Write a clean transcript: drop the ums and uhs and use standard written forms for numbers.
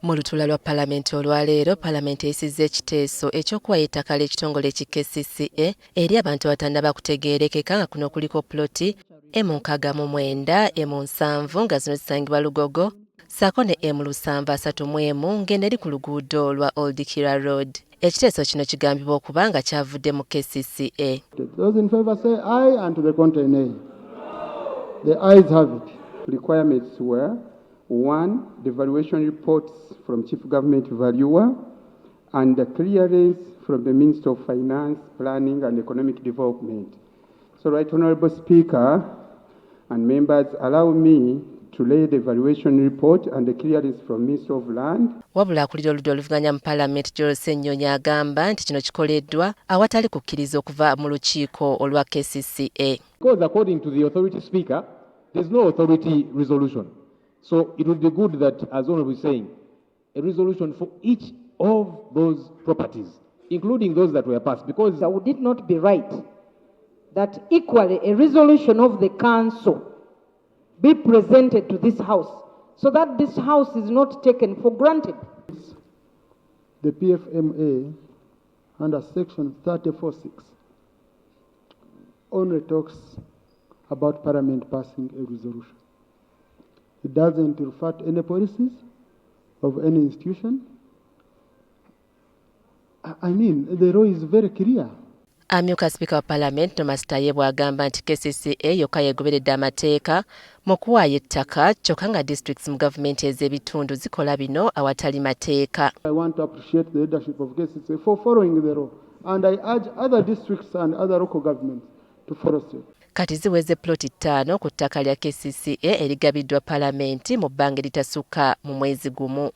Mu lutuula lwa Palamenti olwaleero, Palamenti eyisizza ekiteeso eky'okuwa ettaka ly'ekitongole KCCA eri abantu abatanaba kutegerekeka nga kuno kuliko poloti M69, M7 nga zino zisangibwa Lugogo, ssaako ne M731 ng'eneri ku luguudo lwa Old Kira Road. Ekiteeso kino kigambibwa okuba nga kyavudde mu KCCA. Those in favor say aye, and to the contrary nay. The ayes have it. Requirements were: 1. The valuation reports from Chief Government Valuer and the clearance from the Minister of Finance, Planning and Economic Development. So, Right Honourable Speaker and members, allow me to lay the valuation report and the clearance from Minister of Land. Wabula akulira oludda oluvuganya mu Palamenti Ennyonyi agamba nti kino kikoleddwa awatali kukkiriza okuva mu lukiiko olwa KCCA. Because according to the authority speaker, there's no authority resolution. So it would be good that, as Honourable is saying, a resolution for each of those properties, including those that were passed, because would it not be right that equally a resolution of the council be presented to this house so that this house is not taken for granted? The PFMA under section 34(6) only talks about Parliament passing a resolution. It doesn't refer to any policies of any institution. I mean, the law is very clear. Amyuka Speaker wa Palamenti Nomasitaye bw'agamba nti KCCA yokka yeegoberedde amateeka mu kuwaayo ettaka kyokka nga districts mu gavumenti ez'ebitundu zikola bino awatali mateeka. I want to appreciate the leadership of KCCA for following the law, and I urge other districts and other local governments to follow suit. Kati ziweze poloti 5 ku ttaka lya KCCA erigabiddwa Palamenti mu bbanga eritasukka mu mwezi gumu.